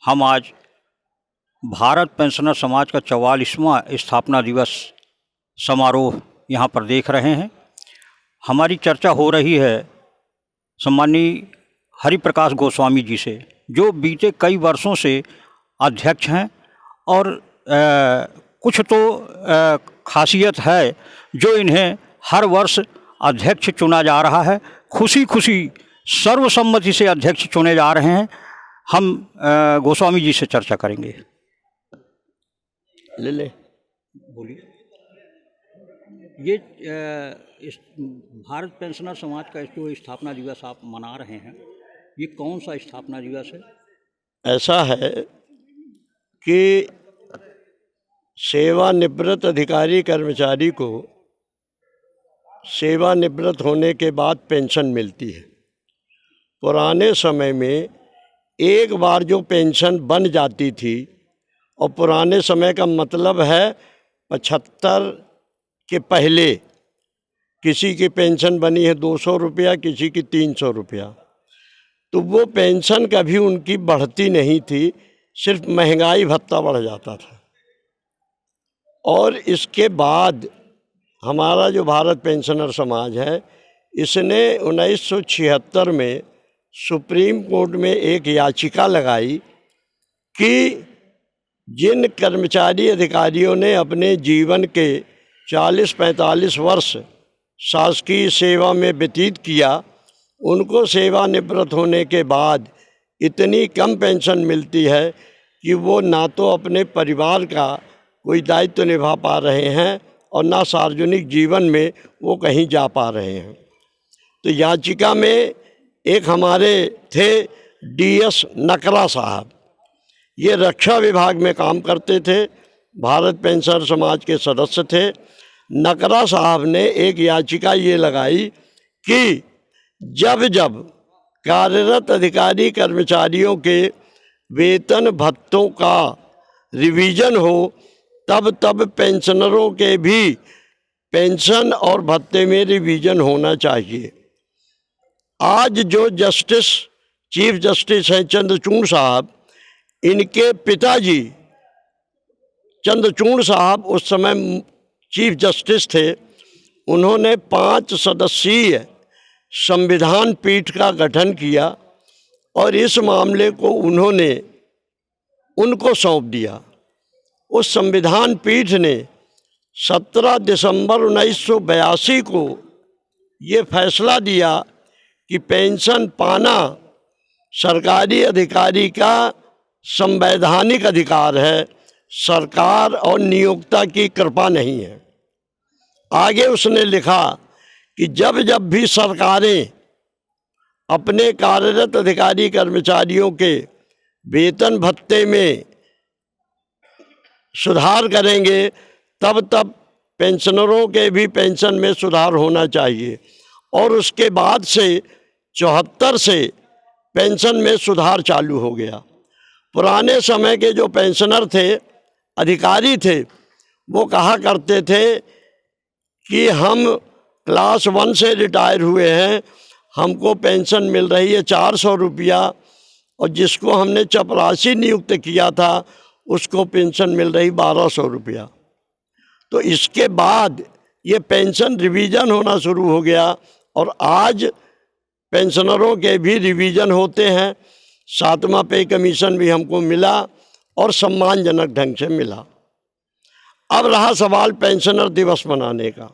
हम आज भारत पेंशनर समाज का 44वां स्थापना दिवस समारोह यहाँ पर देख रहे हैं। हमारी चर्चा हो रही है सम्माननीय हरिप्रकाश गोस्वामी जी से, जो बीते कई वर्षों से अध्यक्ष हैं और कुछ तो खासियत है जो इन्हें हर वर्ष अध्यक्ष चुना जा रहा है। खुशी खुशी सर्वसम्मति से अध्यक्ष चुने जा रहे हैं। हम गोस्वामी जी से चर्चा करेंगे। ले बोलिए। ये इस भारत पेंशनर समाज का जो स्थापना दिवस आप मना रहे हैं, ये कौन सा स्थापना दिवस है? ऐसा है कि सेवानिवृत्त अधिकारी कर्मचारी को सेवानिवृत्त होने के बाद पेंशन मिलती है। पुराने समय में एक बार जो पेंशन बन जाती थी, और पुराने समय का मतलब है 75 के पहले, किसी की पेंशन बनी है 200 रुपया, किसी की 300 रुपया, तो वो पेंशन कभी उनकी बढ़ती नहीं थी, सिर्फ महंगाई भत्ता बढ़ जाता था। और इसके बाद हमारा जो भारत पेंशनर समाज है, इसने 1976 में सुप्रीम कोर्ट में एक याचिका लगाई कि जिन कर्मचारी अधिकारियों ने अपने जीवन के 40-45 वर्ष शासकीय सेवा में व्यतीत किया, उनको सेवानिवृत्त होने के बाद इतनी कम पेंशन मिलती है कि वो ना तो अपने परिवार का कोई दायित्व निभा पा रहे हैं और ना सार्वजनिक जीवन में वो कहीं जा पा रहे हैं। तो याचिका में एक हमारे थे DS नकरा साहब, ये रक्षा विभाग में काम करते थे, भारत पेंशनर समाज के सदस्य थे। नकरा साहब ने एक याचिका ये लगाई कि जब जब कार्यरत अधिकारी कर्मचारियों के वेतन भत्तों का रिवीजन हो, तब तब पेंशनरों के भी पेंशन और भत्ते में रिवीजन होना चाहिए। आज जो चीफ जस्टिस हैं चंद्रचूड़ साहब, इनके पिताजी चंद्रचूड़ साहब उस समय चीफ जस्टिस थे। उन्होंने 5 सदस्यीय संविधान पीठ का गठन किया और इस मामले को उन्होंने उनको सौंप दिया। उस संविधान पीठ ने 17 दिसंबर 1982 को ये फैसला दिया कि पेंशन पाना सरकारी अधिकारी का संवैधानिक अधिकार है, सरकार और नियोक्ता की कृपा नहीं है। आगे उसने लिखा कि जब जब भी सरकारें अपने कार्यरत अधिकारी कर्मचारियों के वेतन भत्ते में सुधार करेंगे, तब तब पेंशनरों के भी पेंशन में सुधार होना चाहिए। और उसके बाद से 74 से पेंशन में सुधार चालू हो गया। पुराने समय के जो पेंशनर थे, अधिकारी थे, वो कहा करते थे कि हम क्लास 1 से रिटायर हुए हैं, हमको पेंशन मिल रही है 400 रुपया, और जिसको हमने चपरासी नियुक्त किया था उसको पेंशन मिल रही 1200 रुपया। तो इसके बाद ये पेंशन रिवीजन होना शुरू हो गया और आज पेंशनरों के भी रिवीजन होते हैं। 7वां पे कमीशन भी हमको मिला और सम्मानजनक ढंग से मिला। अब रहा सवाल पेंशनर दिवस मनाने का,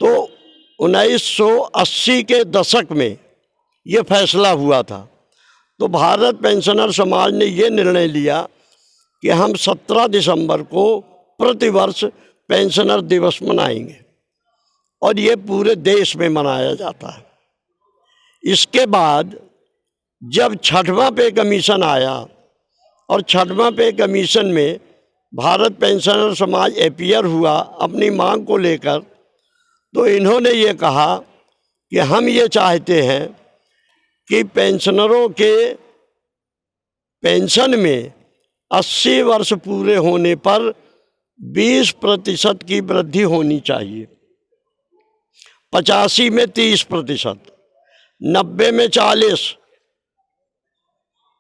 तो 1980 के दशक में ये फैसला हुआ था। तो भारत पेंशनर समाज ने ये निर्णय लिया कि हम 17 दिसंबर को प्रतिवर्ष पेंशनर दिवस मनाएंगे और ये पूरे देश में मनाया जाता है। इसके बाद जब 6वां पे कमीशन आया और 6वां पे कमीशन में भारत पेंशनर समाज अपीयर हुआ अपनी मांग को लेकर, तो इन्होंने ये कहा कि हम ये चाहते हैं कि पेंशनरों के पेंशन में 80 वर्ष पूरे होने पर 20% की वृद्धि होनी चाहिए, 85 में 30%, 90 में 40,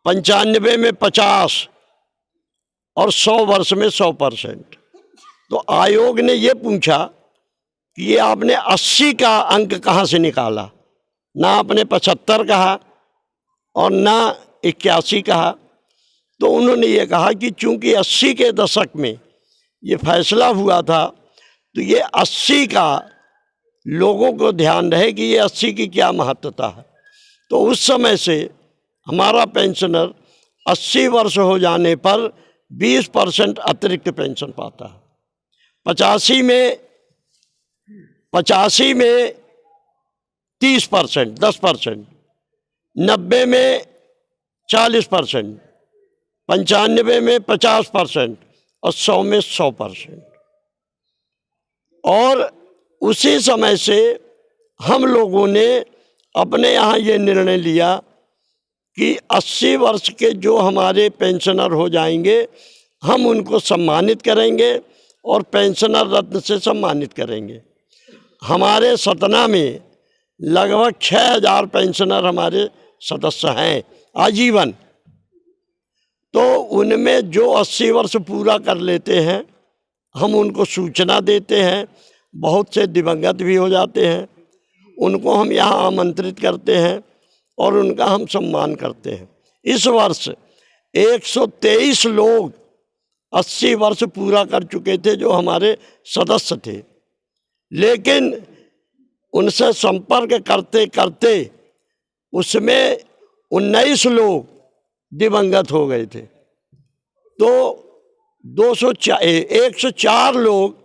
95 में 50 और 100 वर्ष में 100%। तो आयोग ने ये पूछा कि ये आपने 80 का अंक कहाँ से निकाला, ना आपने 75 कहा और ना 81 कहा। तो उन्होंने ये कहा कि चूंकि 80 के दशक में ये फैसला हुआ था, तो ये 80 का लोगों को ध्यान रहे कि ये 80 की क्या महत्वता है। तो उस समय से हमारा पेंशनर 80 वर्ष हो जाने पर 20% अतिरिक्त पेंशन पाता है। 85 में 30%, 10%, 90 में 40%, 95 में 50% और 100 में 100%। और उसी समय से हम लोगों ने अपने यहाँ ये निर्णय लिया कि 80 वर्ष के जो हमारे पेंशनर हो जाएंगे, हम उनको सम्मानित करेंगे और पेंशनर रत्न से सम्मानित करेंगे। हमारे सतना में लगभग 6000 पेंशनर हमारे सदस्य हैं आजीवन। तो उनमें जो 80 वर्ष पूरा कर लेते हैं, हम उनको सूचना देते हैं। बहुत से दिवंगत भी हो जाते हैं, उनको हम यहाँ आमंत्रित करते हैं और उनका हम सम्मान करते हैं। इस वर्ष 123 लोग 80 वर्ष पूरा कर चुके थे जो हमारे सदस्य थे, लेकिन उनसे संपर्क करते करते उसमें 19 लोग दिवंगत हो गए थे। तो 104 लोग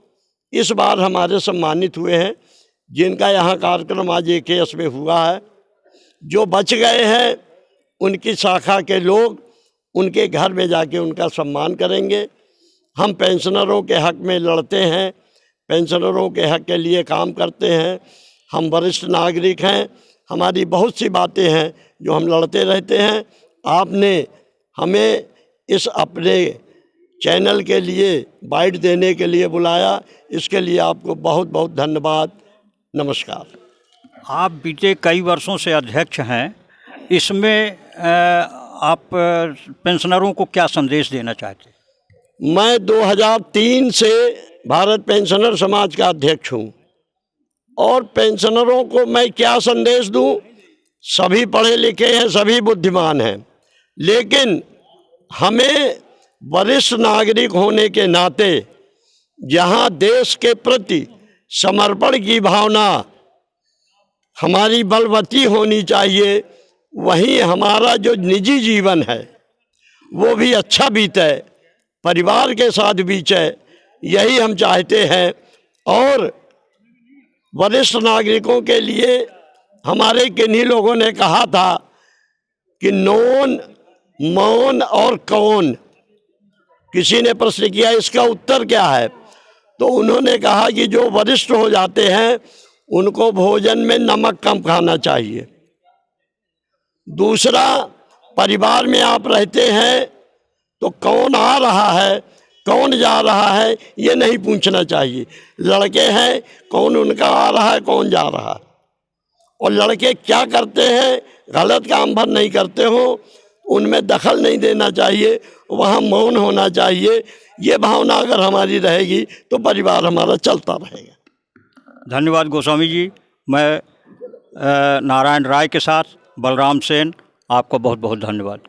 इस बार हमारे सम्मानित हुए हैं, जिनका यहाँ कार्यक्रम आज AKS में हुआ है। जो बच गए हैं उनकी शाखा के लोग उनके घर में जाके उनका सम्मान करेंगे। हम पेंशनरों के हक में लड़ते हैं, पेंशनरों के हक के लिए काम करते हैं। हम वरिष्ठ नागरिक हैं, हमारी बहुत सी बातें हैं जो हम लड़ते रहते हैं। आपने हमें इस अपने चैनल के लिए बाइट देने के लिए बुलाया, इसके लिए आपको बहुत बहुत धन्यवाद। नमस्कार। आप बीते कई वर्षों से अध्यक्ष हैं, इसमें आप पेंशनरों को क्या संदेश देना चाहते हैं? मैं 2003 से भारत पेंशनर समाज का अध्यक्ष हूँ और पेंशनरों को मैं क्या संदेश दूँ? सभी पढ़े लिखे हैं, सभी बुद्धिमान हैं, लेकिन हमें वरिष्ठ नागरिक होने के नाते जहाँ देश के प्रति समर्पण की भावना हमारी बलवती होनी चाहिए, वहीं हमारा जो निजी जीवन है वो भी अच्छा बीते, परिवार के साथ बीते, यही हम चाहते हैं। और वरिष्ठ नागरिकों के लिए हमारे किन्हीं लोगों ने कहा था कि नोन, मौन और कौन। किसी ने प्रश्न किया इसका उत्तर क्या है, तो उन्होंने कहा कि जो वरिष्ठ हो जाते हैं उनको भोजन में नमक कम खाना चाहिए। दूसरा, परिवार में आप रहते हैं तो कौन आ रहा है, कौन जा रहा है, ये नहीं पूछना चाहिए। लड़के हैं, कौन उनका आ रहा है, कौन जा रहा है, और लड़के क्या करते हैं, गलत काम भर नहीं करते हो, उनमें दखल नहीं देना चाहिए, वहाँ मौन होना चाहिए। ये भावना अगर हमारी रहेगी तो परिवार हमारा चलता रहेगा। धन्यवाद गोस्वामी जी। मैं नारायण राय के साथ बलराम सेन, आपको बहुत बहुत धन्यवाद।